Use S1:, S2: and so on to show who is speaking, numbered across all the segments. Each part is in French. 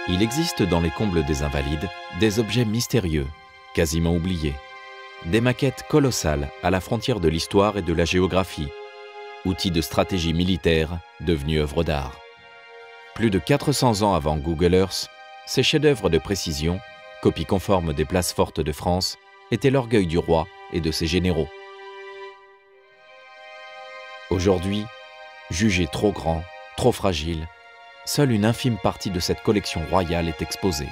S1: Il existe dans les combles des Invalides des objets mystérieux, quasiment oubliés. Des maquettes colossales à la frontière de l'histoire et de la géographie, outils de stratégie militaire devenus œuvres d'art. Plus de 400 ans avant Google Earth, ces chefs-d'œuvre de précision, copies conformes des places fortes de France, étaient l'orgueil du roi et de ses généraux. Aujourd'hui, jugés trop grands, trop fragiles, seule une infime partie de cette collection royale est exposée.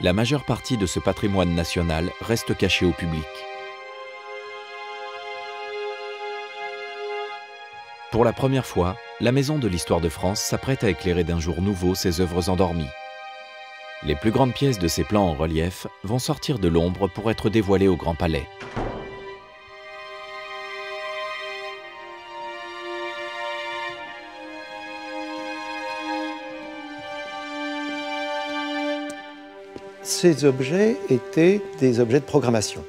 S1: La majeure partie de ce patrimoine national reste cachée au public. Pour la première fois, la Maison de l'Histoire de France s'apprête à éclairer d'un jour nouveau ses œuvres endormies. Les plus grandes pièces de ces plans en relief vont sortir de l'ombre pour être dévoilées au Grand Palais.
S2: Ces objets étaient des objets de programmation,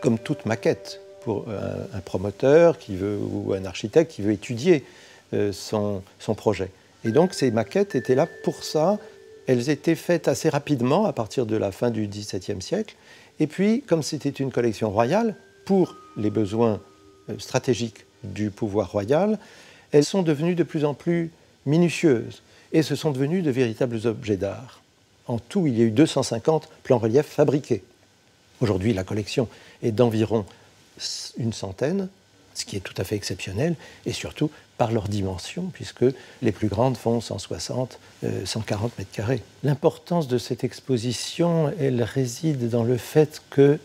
S2: comme toute maquette pour un promoteur qui veut, ou un architecte qui veut étudier son projet. Et donc ces maquettes étaient là pour ça. Elles étaient faites assez rapidement à partir de la fin du XVIIe siècle. Et puis, comme c'était une collection royale, pour les besoins stratégiques du pouvoir royal, elles sont devenues de plus en plus minutieuses et ce sont devenues de véritables objets d'art. En tout, il y a eu 250 plans reliefs fabriqués. Aujourd'hui, la collection est d'environ une centaine, ce qui est tout à fait exceptionnel, et surtout par leur dimension, puisque les plus grandes font 160, 140 mètres carrés. L'importance de cette exposition, elle réside dans le fait que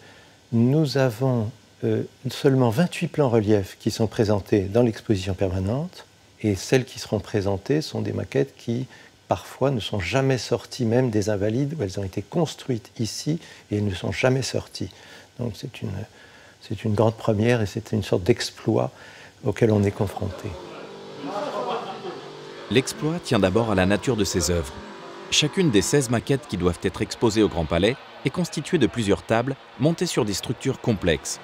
S2: nous avons seulement 28 plans reliefs qui sont présentés dans l'exposition permanente, et celles qui seront présentées sont des maquettes qui parfois ne sont jamais sorties même des Invalides, où elles ont été construites ici et elles ne sont jamais sorties. Donc c'est une grande première et c'est une sorte d'exploit auquel on est confronté.
S1: L'exploit tient d'abord à la nature de ces œuvres. Chacune des 16 maquettes qui doivent être exposées au Grand Palais est constituée de plusieurs tables montées sur des structures complexes.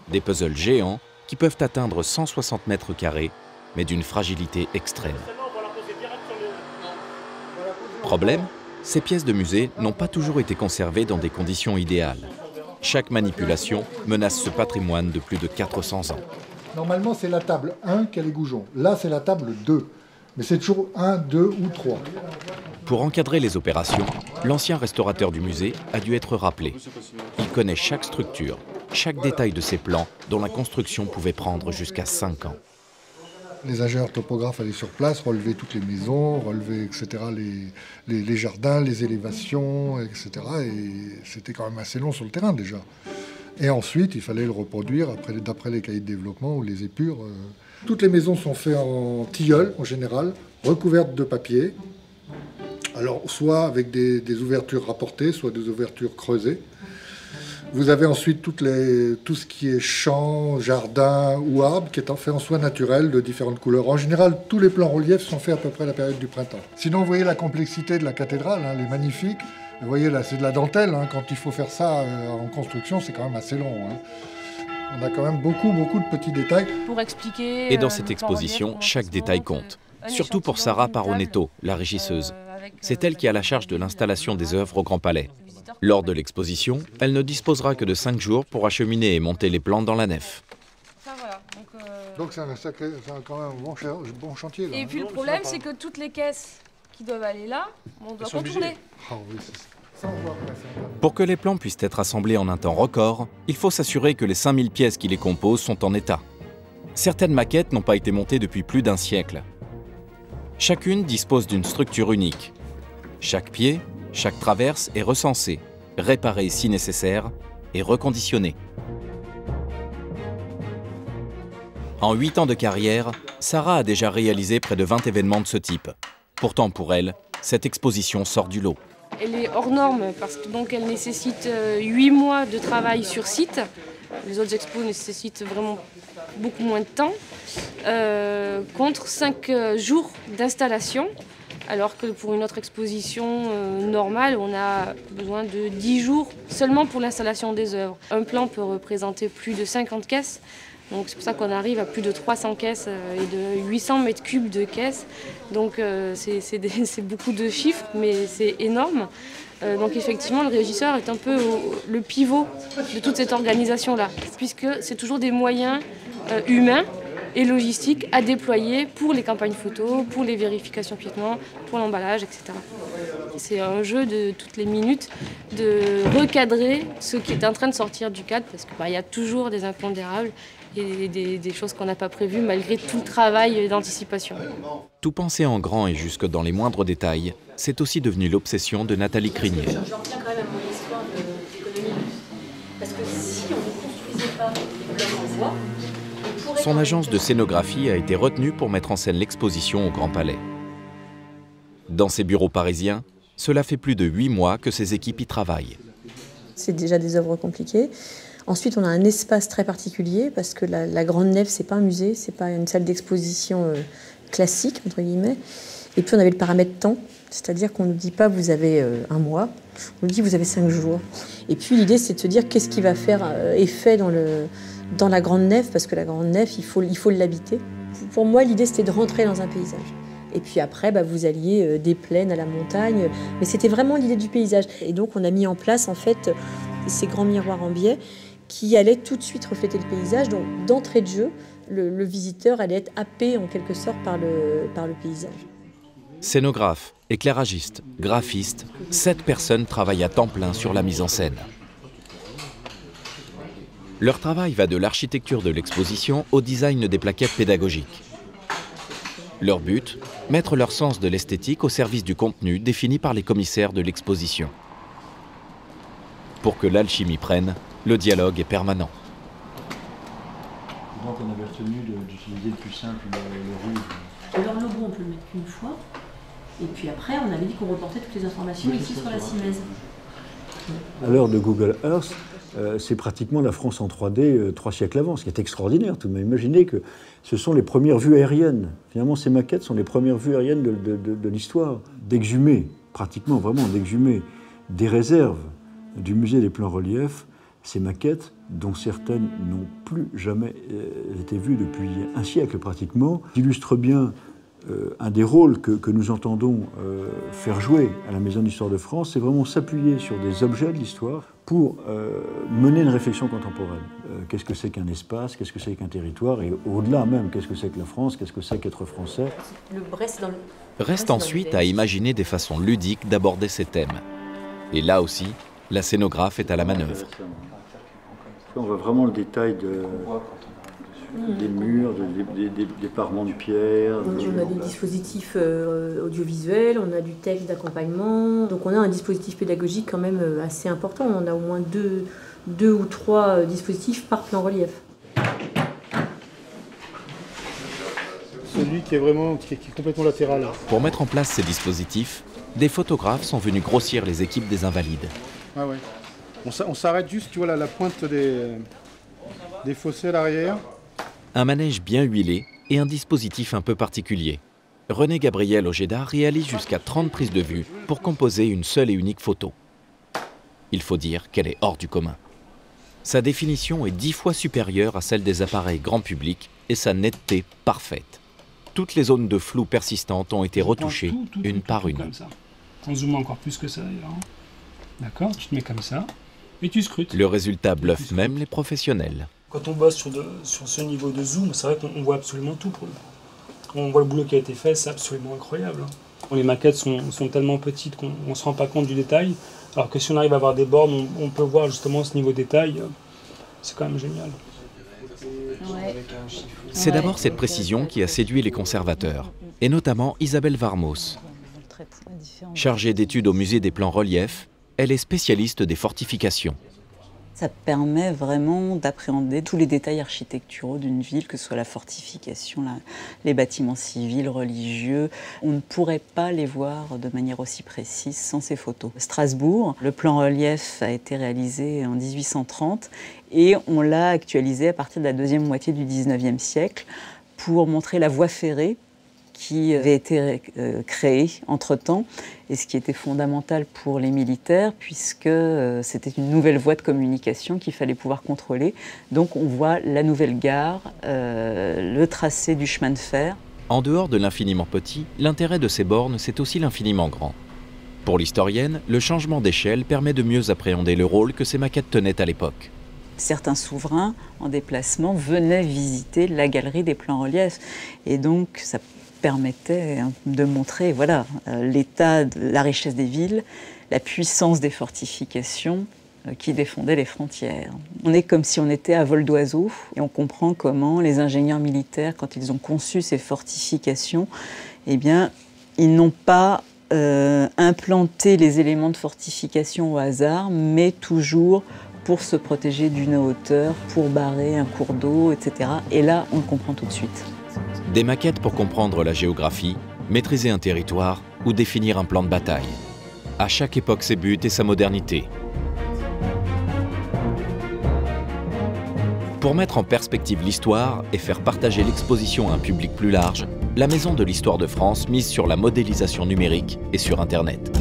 S1: Des puzzles géants qui peuvent atteindre 160 mètres carrés, mais d'une fragilité extrême. Problème, ces pièces de musée n'ont pas toujours été conservées dans des conditions idéales. Chaque manipulation menace ce patrimoine de plus de 400 ans.
S3: Normalement, c'est la table 1 qui a les goujons. Là, c'est la table 2. Mais c'est toujours 1, 2 ou 3.
S1: Pour encadrer les opérations, l'ancien restaurateur du musée a dû être rappelé. Il connaît chaque structure, chaque détail de ces plans dont la construction pouvait prendre jusqu'à 5 ans.
S3: Les ingénieurs topographes allaient sur place, relever toutes les maisons, relever, etc., les jardins, les élévations, etc. Et c'était quand même assez long sur le terrain déjà. Et ensuite, il fallait le reproduire d'après les cahiers de développement ou les épures. Toutes les maisons sont faites en tilleul, en général, recouvertes de papier. Alors, soit avec des ouvertures rapportées, soit des ouvertures creusées. Vous avez ensuite tout ce qui est champs, jardins ou arbres qui est fait en soie naturelle de différentes couleurs. En général, tous les plans reliefs sont faits à peu près à la période du printemps. Sinon, vous voyez la complexité de la cathédrale, elle est magnifique. Vous voyez là, c'est de la dentelle. Quand il faut faire ça en construction, c'est quand même assez long. On a quand même beaucoup de petits détails.
S4: Pour expliquer.
S1: Et dans cette exposition, chaque détail compte. Surtout pour Sarah Paronetto, la régisseuse. C'est elle qui a la charge de l'installation des œuvres au Grand Palais. Lors de l'exposition, elle ne disposera que de 5 jours pour acheminer et monter les plans dans la nef.
S4: Ça, voilà.
S3: Donc c'est quand même un bon chantier. Là,
S4: et puis le problème, c'est que toutes les caisses qui doivent aller là, on doit contourner.
S3: Ah oui, c'est ça.
S1: Pour que les plans puissent être assemblés en un temps record, il faut s'assurer que les 5000 pièces qui les composent sont en état. Certaines maquettes n'ont pas été montées depuis plus d'1 siècle. Chacune dispose d'une structure unique. Chaque pied, chaque traverse est recensée, réparée si nécessaire et reconditionnée. En 8 ans de carrière, Sarah a déjà réalisé près de 20 événements de ce type. Pourtant, pour elle, cette exposition sort du lot.
S4: Elle est hors norme parce qu'elle nécessite 8 mois de travail sur site. Les autres expos nécessitent vraiment beaucoup moins de temps, contre 5 jours d'installation. Alors que pour une autre exposition normale, on a besoin de 10 jours seulement pour l'installation des œuvres. Un plan peut représenter plus de 50 caisses, Donc c'est pour ça qu'on arrive à plus de 300 caisses et de 800 mètres cubes de caisses. Donc c'est beaucoup de chiffres, mais c'est énorme. Donc effectivement, le régisseur est un peu le pivot de toute cette organisation-là, puisque c'est toujours des moyens humains et logistiques à déployer pour les campagnes photos, pour les vérifications piétements, pour l'emballage, etc. C'est un jeu de toutes les minutes de recadrer ce qui est en train de sortir du cadre, parce qu'il y a toujours des impondérables et des choses qu'on n'a pas prévues malgré tout le travail d'anticipation.
S1: Tout penser en grand et jusque dans les moindres détails, c'est aussi devenu l'obsession de Nathalie Crinier.
S5: J'en reviens quand même à mon histoire d'économie. Parce que si on ne construisait pas les blocs en bois,
S1: son agence de scénographie a été retenue pour mettre en scène l'exposition au Grand Palais. Dans ses bureaux parisiens, cela fait plus de 8 mois que ses équipes y travaillent.
S5: C'est déjà des œuvres compliquées. Ensuite, on a un espace très particulier parce que la Grande Nef, c'est pas un musée, c'est pas une salle d'exposition classique, entre guillemets. Et puis, on avait le paramètre temps, c'est-à-dire qu'on ne nous dit pas vous avez un mois, on nous dit vous avez 5 jours. Et puis, l'idée, c'est de se dire qu'est-ce qui va faire effet dans la Grande Nef, parce que la Grande Nef, il faut l'habiter. Pour moi, l'idée, c'était de rentrer dans un paysage. Et puis après, vous alliez des plaines à la montagne. Mais c'était vraiment l'idée du paysage. Et donc, on a mis en place, en fait, ces grands miroirs en biais qui allaient tout de suite refléter le paysage. Donc, d'entrée de jeu, le visiteur allait être happé, en quelque sorte, par le paysage.
S1: Scénographe, éclairagiste, graphiste, 7 personnes travaillent à temps plein sur la mise en scène. Leur travail va de l'architecture de l'exposition au design des plaquettes pédagogiques. Leur but, mettre leur sens de l'esthétique au service du contenu défini par les commissaires de l'exposition. Pour que l'alchimie prenne, le dialogue est permanent.
S6: Donc on avait retenu d'utiliser le plus simple, le rouge.
S5: Leur logo, on peut le mettre qu'une fois. Et puis après, on avait dit qu'on reportait toutes les informations ici sur la Simèse.
S6: À l'heure de Google Earth, c'est pratiquement la France en 3D 3 siècles avant, ce qui est extraordinaire tout de même. Imaginez que ce sont les premières vues aériennes. Finalement, ces maquettes sont les premières vues aériennes de l'histoire. D'exhumer, pratiquement vraiment d'exhumer, des réserves du musée des plans reliefs, ces maquettes, dont certaines n'ont plus jamais été vues depuis un siècle pratiquement, illustrent bien un des rôles que nous entendons faire jouer à la Maison d'Histoire de France, c'est vraiment s'appuyer sur des objets de l'histoire pour mener une réflexion contemporaine. Qu'est-ce que c'est qu'un espace, qu'est-ce que c'est qu'un territoire, et au-delà même, qu'est-ce que c'est que la France, qu'est-ce que c'est qu'être français.
S1: Reste ensuite à imaginer des façons ludiques d'aborder ces thèmes. Et là aussi, la scénographe est à la manœuvre.
S6: On voit vraiment le détail des murs, des parements de pierre.
S5: On a des dispositifs audiovisuels, on a du texte d'accompagnement. Donc on a un dispositif pédagogique quand même assez important. On a au moins deux ou 3 dispositifs par plan relief.
S7: Celui qui est complètement latéral.
S1: Pour mettre en place ces dispositifs, des photographes sont venus grossir les équipes des Invalides.
S7: Ah ouais. On s'arrête juste, tu vois, la pointe des fossés à l'arrière.
S1: Un manège bien huilé et un dispositif un peu particulier. René Gabriel Ojeda réalise jusqu'à 30 prises de vue pour composer une seule et unique photo. Il faut dire qu'elle est hors du commun. Sa définition est 10 fois supérieure à celle des appareils grand public et sa netteté parfaite. Toutes les zones de flou persistantes ont été retouchées une par une.
S8: Comme ça. On zoome encore plus que ça d'ailleurs. D'accord, tu te mets comme ça et tu scrutes.
S1: Le résultat bluffe même les professionnels.
S8: Quand on bosse sur ce niveau de zoom, c'est vrai qu'on voit absolument tout. On voit le boulot qui a été fait, c'est absolument incroyable. Les maquettes sont tellement petites qu'on ne se rend pas compte du détail, alors que si on arrive à avoir des bornes, on peut voir justement ce niveau de détail. C'est quand même génial.
S1: C'est d'abord cette précision qui a séduit les conservateurs, et notamment Isabelle Varmos. Chargée d'études au musée des plans reliefs, elle est spécialiste des fortifications.
S9: Ça permet vraiment d'appréhender tous les détails architecturaux d'une ville, que ce soit la fortification, les bâtiments civils, religieux. On ne pourrait pas les voir de manière aussi précise sans ces photos. Strasbourg, le plan relief a été réalisé en 1830 et on l'a actualisé à partir de la deuxième moitié du 19e siècle pour montrer la voie ferrée qui avait été créé entre-temps et ce qui était fondamental pour les militaires puisque c'était une nouvelle voie de communication qu'il fallait pouvoir contrôler. Donc on voit la nouvelle gare, le tracé du chemin de fer.
S1: En dehors de l'infiniment petit, l'intérêt de ces bornes, c'est aussi l'infiniment grand. Pour l'historienne, le changement d'échelle permet de mieux appréhender le rôle que ces maquettes tenaient à l'époque.
S9: Certains souverains en déplacement venaient visiter la galerie des plans reliefs et donc ça permettait de montrer voilà, l'état, la richesse des villes, la puissance des fortifications qui défendaient les frontières. On est comme si on était à vol d'oiseau et on comprend comment les ingénieurs militaires, quand ils ont conçu ces fortifications, eh bien, ils n'ont pas implanté les éléments de fortification au hasard, mais toujours pour se protéger d'une hauteur, pour barrer un cours d'eau, etc. Et là, on le comprend tout de suite.
S1: Des maquettes pour comprendre la géographie, maîtriser un territoire ou définir un plan de bataille. À chaque époque ses buts et sa modernité. Pour mettre en perspective l'histoire et faire partager l'exposition à un public plus large, la Maison de l'Histoire de France mise sur la modélisation numérique et sur Internet.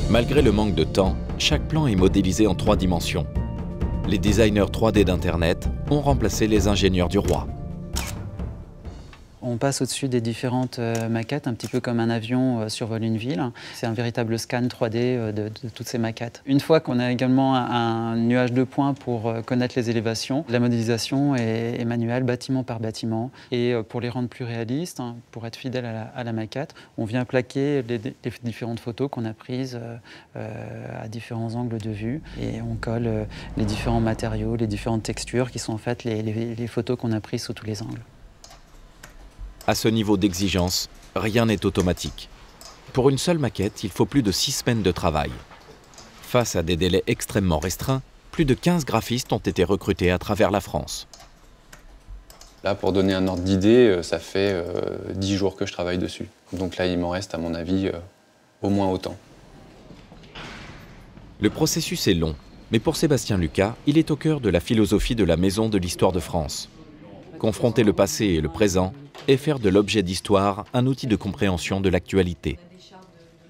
S1: Malgré le manque de temps, chaque plan est modélisé en 3 dimensions. Les designers 3D d'Internet ont remplacé les ingénieurs du roi.
S10: On passe au-dessus des différentes maquettes, un petit peu comme un avion survole une ville. C'est un véritable scan 3D de toutes ces maquettes. Une fois qu'on a également un nuage de points pour connaître les élévations, la modélisation est manuelle, bâtiment par bâtiment. Et pour les rendre plus réalistes, pour être fidèle à la maquette, on vient plaquer les différentes photos qu'on a prises à différents angles de vue. Et on colle les différents matériaux, les différentes textures qui sont en fait les photos qu'on a prises sous tous les angles.
S1: À ce niveau d'exigence, rien n'est automatique. Pour une seule maquette, il faut plus de 6 semaines de travail. Face à des délais extrêmement restreints, plus de 15 graphistes ont été recrutés à travers la France.
S11: Là, pour donner un ordre d'idée, ça fait 10 jours que je travaille dessus. Donc là, il m'en reste, à mon avis, au moins autant.
S1: Le processus est long, mais pour Sébastien Lucas, il est au cœur de la philosophie de la Maison de l'Histoire de France. Confronter le passé et le présent et faire de l'objet d'histoire un outil de compréhension de l'actualité.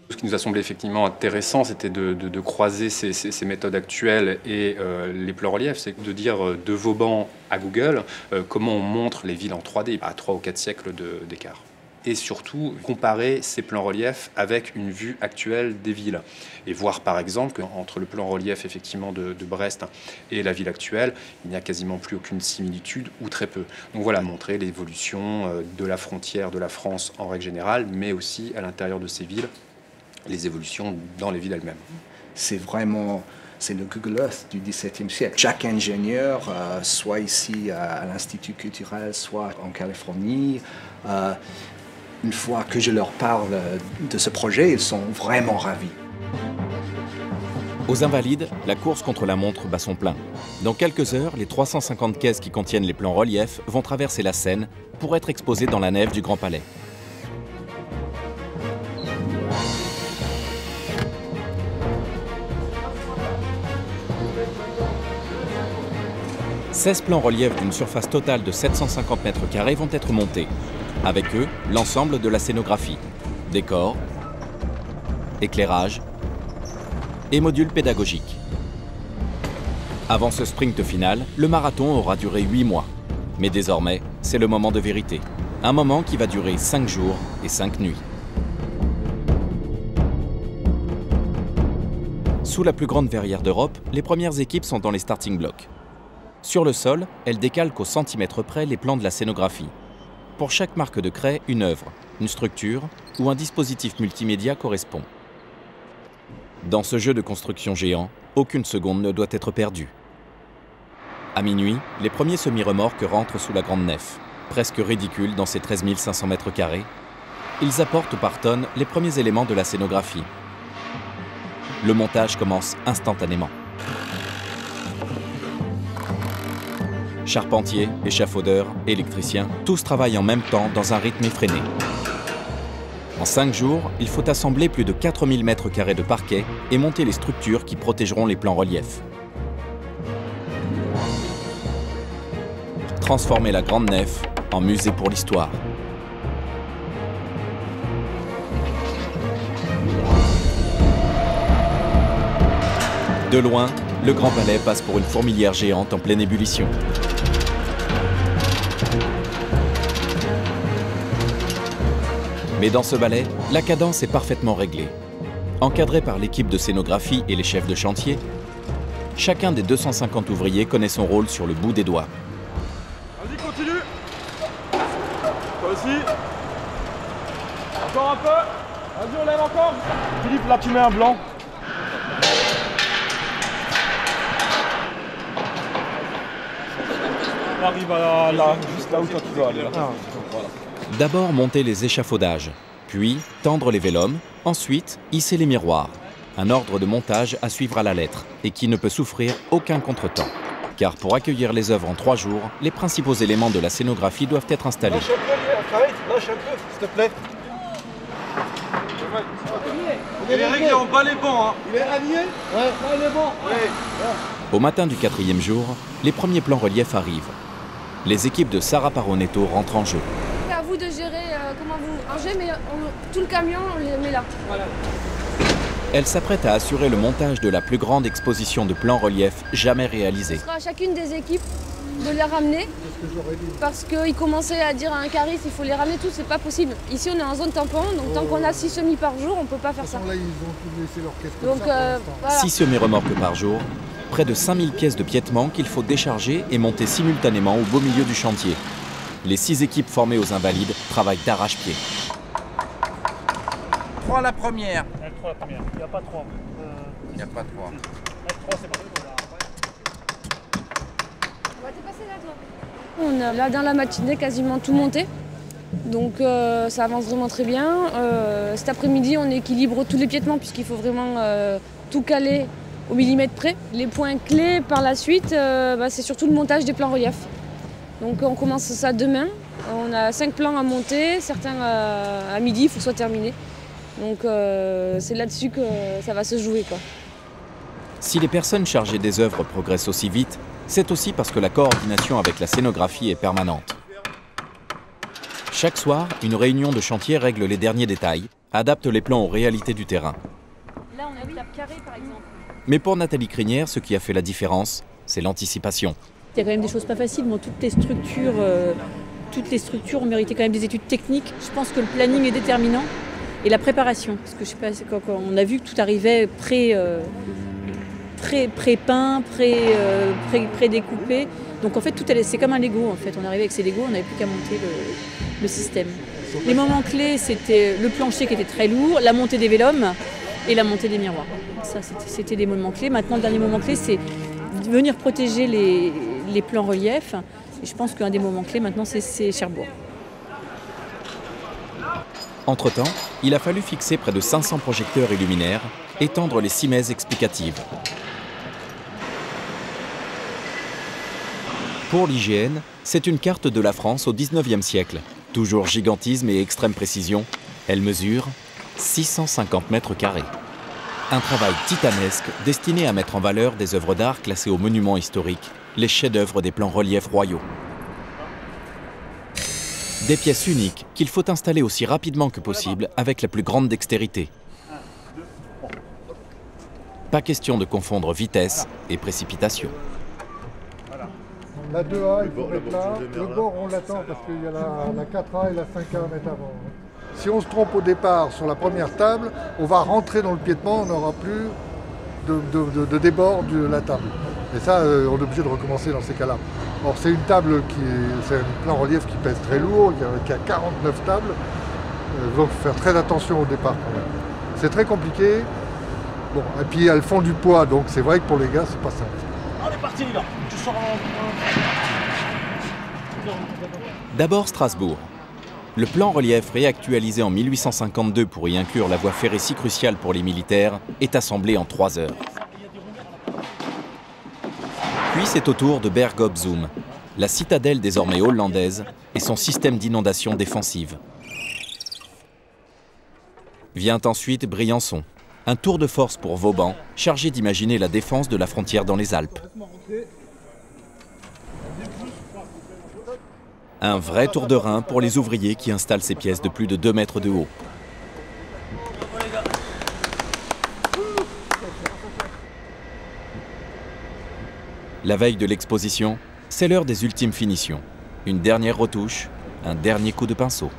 S11: Ce qui nous a semblé effectivement intéressant, c'était de croiser ces méthodes actuelles et les plans reliefs. C'est de dire de Vauban à Google comment on montre les villes en 3D à 3 ou 4 siècles d'écart. Et surtout, comparer ces plans reliefs avec une vue actuelle des villes. Et voir par exemple qu'entre le plan relief effectivement de Brest et la ville actuelle, il n'y a quasiment plus aucune similitude ou très peu. Donc voilà, montrer l'évolution de la frontière de la France en règle générale, mais aussi à l'intérieur de ces villes, les évolutions dans les villes elles-mêmes.
S12: C'est le Google Earth du XVIIe siècle. Chaque ingénieur, soit ici à l'Institut culturel, soit en Californie, une fois que je leur parle de ce projet, ils sont vraiment ravis.
S1: Aux Invalides, la course contre la montre bat son plein. Dans quelques heures, les 350 caisses qui contiennent les plans reliefs vont traverser la Seine pour être exposées dans la nef du Grand Palais. « 16 plans reliefs d'une surface totale de 750 m² vont être montés. Avec eux, l'ensemble de la scénographie, décors, éclairage et modules pédagogiques. Avant ce sprint final, le marathon aura duré 8 mois. Mais désormais, c'est le moment de vérité. Un moment qui va durer 5 jours et 5 nuits. Sous la plus grande verrière d'Europe, les premières équipes sont dans les starting blocks. Sur le sol, elles décalquent au centimètre près les plans de la scénographie. Pour chaque marque de craie, une œuvre, une structure ou un dispositif multimédia correspond. Dans ce jeu de construction géant, aucune seconde ne doit être perdue. À minuit, les premiers semi-remorques rentrent sous la grande nef, presque ridicules dans ces 13 500 m². Ils apportent par tonnes les premiers éléments de la scénographie. Le montage commence instantanément. Charpentiers, échafaudeurs, électriciens, tous travaillent en même temps dans un rythme effréné. En 5 jours, il faut assembler plus de 4000 m² de parquet et monter les structures qui protégeront les plans reliefs. Transformer la grande nef en musée pour l'histoire. De loin, le Grand Palais passe pour une fourmilière géante en pleine ébullition. Mais dans ce ballet, la cadence est parfaitement réglée. Encadré par l'équipe de scénographie et les chefs de chantier, chacun des 250 ouvriers connaît son rôle sur le bout des doigts.
S13: Vas-y, continue. Toi aussi. Encore un peu. Vas-y, on lève encore. Philippe, là tu mets un blanc. On arrive à là, juste là où toi tu dois aller. Voilà.
S1: D'abord monter les échafaudages, puis tendre les vélums, ensuite hisser les miroirs. Un ordre de montage à suivre à la lettre et qui ne peut souffrir aucun contretemps. Car pour accueillir les œuvres en 3 jours, les principaux éléments de la scénographie doivent être installés.
S13: Lâche un peu, s'il te plaît. Les règles, on bat les bancs. Hein. Il est aligné? Ouais. Il est bon. Ouais.
S1: Au matin du 4e jour, les premiers plans reliefs arrivent. Les équipes de Sarah Paronetto rentrent en jeu.
S4: C'est à vous de gérer comment vous rangez, mais tout le camion, on les met là. Voilà.
S1: Elle s'apprête à assurer le montage de la plus grande exposition de plans reliefs jamais réalisée.
S4: Ce sera à chacune des équipes de les ramener, parce qu'ils commençaient à dire à un cariste il faut les ramener tous, c'est pas possible. Ici on est en zone tampon, donc tant qu'on a 6 semis par jour, on peut pas faire ça.
S3: Là, ils ont tout laissé leur caisse comme
S4: donc,
S3: ça
S4: voilà.
S1: 6 semi-remorques par jour, près de 5000 caisses de piétement qu'il faut décharger et monter simultanément au beau milieu du chantier. Les 6 équipes formées aux Invalides travaillent d'arrache-pied.
S14: 3 la première.
S8: 3 la première, il n'y a pas 3.
S14: Il n'y a pas 3.
S8: 3 c'est pas
S4: On a là dans la matinée quasiment tout monté, donc ça avance vraiment très bien. Cet après-midi on équilibre tous les piétements puisqu'il faut vraiment tout caler au millimètre près. Les points clés par la suite, c'est surtout le montage des plans reliefs. Donc on commence ça demain, on a 5 plans à monter, certains à midi il faut que ce soit terminé. Donc c'est là-dessus que ça va se jouer, quoi.
S1: Si les personnes chargées des œuvres progressent aussi vite, c'est aussi parce que la coordination avec la scénographie est permanente. Chaque soir, une réunion de chantier règle les derniers détails, adapte les plans aux réalités du terrain.
S5: Là, on a une table carrée, par exemple.
S1: Mais pour Nathalie Crinière, ce qui a fait la différence, c'est l'anticipation.
S5: Il y a quand même des choses pas faciles. Bon, toutes les structures ont mérité quand même des études techniques. Je pense que le planning est déterminant et la préparation. Parce que je sais pas, quand on a vu que tout arrivait pré-peint, pré-découpé. Donc en fait, c'est comme un Lego. En fait. On arrivait avec ces Lego, on n'avait plus qu'à monter le système. Les moments clés, c'était le plancher qui était très lourd, la montée des vélums et la montée des miroirs. Ça, c'était des moments clés. Maintenant, le dernier moment clé, c'est venir protéger les plans reliefs. Et je pense qu'un des moments clés, maintenant, c'est Cherbourg.
S1: Entre-temps, il a fallu fixer près de 500 projecteurs et luminaires, étendre les simèses explicatives. Pour l'IGN, c'est une carte de la France au XIXe siècle. Toujours gigantisme et extrême précision, elle mesure 650 mètres carrés. Un travail titanesque destiné à mettre en valeur des œuvres d'art classées aux monuments historiques, les chefs-d'œuvre des plans reliefs royaux. Des pièces uniques qu'il faut installer aussi rapidement que possible avec la plus grande dextérité. Pas question de confondre vitesse et précipitation.
S3: La 2A, il faut mettre là. Le bord, on l'attend parce qu'il y a la 4A et la 5A à mettre avant. Si on se trompe au départ sur la première table, on va rentrer dans le piétement, on n'aura plus de débord de la table. Et ça, on est obligé de recommencer dans ces cas-là. Or, c'est une table c'est un plan relief qui pèse très lourd, qui a 49 tables. Donc, il faut faire très attention au départ quand même. C'est très compliqué. Bon, et puis elles font du poids, donc c'est vrai que pour les gars, c'est pas simple.
S13: On est parti, là. Tu sors
S1: D'abord Strasbourg. Le plan relief réactualisé en 1852 pour y inclure la voie ferrée si cruciale pour les militaires est assemblé en 3 heures. Puis c'est au tour de Berg op Zoom, la citadelle désormais hollandaise et son système d'inondation défensive. Vient ensuite Briançon, un tour de force pour Vauban, chargé d'imaginer la défense de la frontière dans les Alpes. Un vrai tour de rein pour les ouvriers qui installent ces pièces de plus de 2 mètres de haut. La veille de l'exposition, c'est l'heure des ultimes finitions. Une dernière retouche, un dernier coup de pinceau.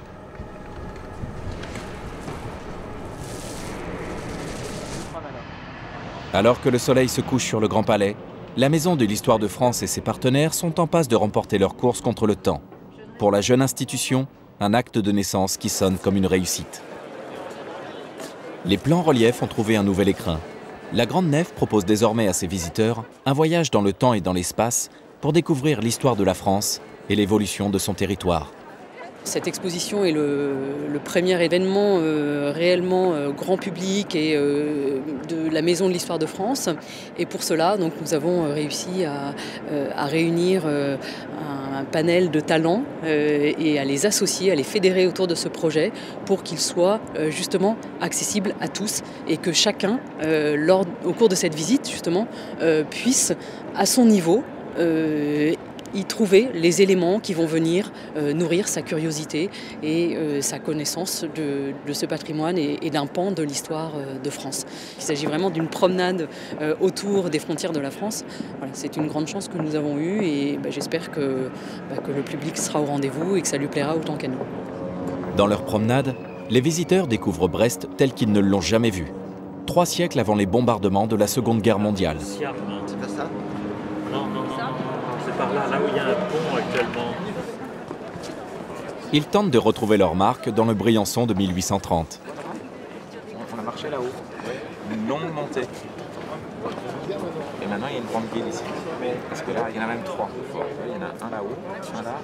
S1: Alors que le soleil se couche sur le Grand Palais, la Maison de l'Histoire de France et ses partenaires sont en passe de remporter leur course contre le temps. Pour la jeune institution, un acte de naissance qui sonne comme une réussite. Les plans reliefs ont trouvé un nouvel écrin. La Grande Nef propose désormais à ses visiteurs un voyage dans le temps et dans l'espace pour découvrir l'histoire de la France et l'évolution de son territoire.
S15: Cette exposition est le premier événement réellement grand public et de la Maison de l'Histoire de France. Et pour cela, donc, nous avons réussi à réunir un panel de talents et à les associer, à les fédérer autour de ce projet pour qu'il soit justement accessible à tous et que chacun, au cours de cette visite, justement, puisse, à son niveau, y trouver les éléments qui vont venir nourrir sa curiosité et sa connaissance de ce patrimoine et d'un pan de l'histoire de France. Il s'agit vraiment d'une promenade autour des frontières de la France. Voilà, c'est une grande chance que nous avons eue et j'espère que le public sera au rendez-vous et que ça lui plaira autant qu'à nous.
S1: Dans leur promenade, les visiteurs découvrent Brest tel qu'ils ne l'ont jamais vu. 3 siècles avant les bombardements de la Seconde Guerre mondiale.
S16: C'est pas ça? Non. C'est par là où il y a un pont actuellement.
S1: Ils tentent de retrouver leur marque dans le Briançon de 1830.
S14: On a marché là-haut, une longue montée. Et maintenant il y a une grande ville ici. Parce que là, il y en a même 3. Il y en a un là-haut, un là.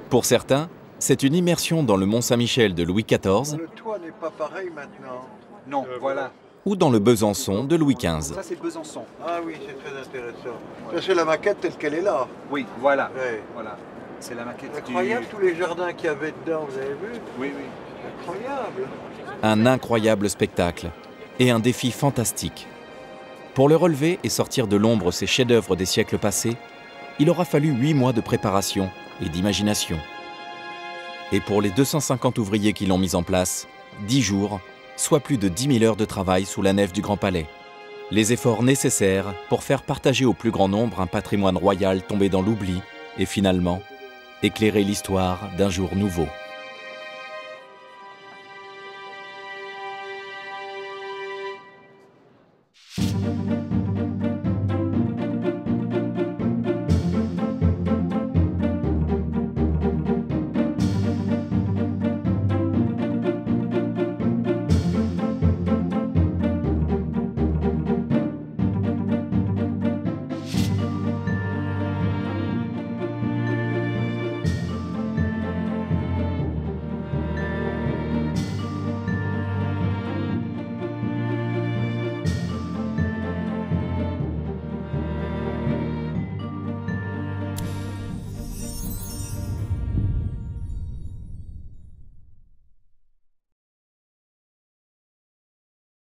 S1: Pour certains, c'est une immersion dans le Mont-Saint-Michel de Louis XIV.
S17: Le toit n'est pas pareil maintenant.
S14: Non, voilà.
S1: Ou dans le Besançon de Louis XV.
S14: Ça, c'est Besançon.
S17: Ah oui, c'est très intéressant. Ça, c'est la maquette telle qu'elle est là.
S14: Oui, voilà.
S17: Ouais.
S14: Voilà. C'est la maquette.
S17: Incroyable, tous les jardins qu'il y avait dedans, vous avez vu?
S14: Oui.
S17: Incroyable.
S1: Un incroyable spectacle et un défi fantastique. Pour le relever et sortir de l'ombre ces chefs-d'œuvre des siècles passés, il aura fallu 8 mois de préparation et d'imagination. Et pour les 250 ouvriers qui l'ont mis en place, 10 jours, soit plus de 10 000 heures de travail sous la nef du Grand Palais. Les efforts nécessaires pour faire partager au plus grand nombre un patrimoine royal tombé dans l'oubli et finalement, éclairer l'histoire d'un jour nouveau.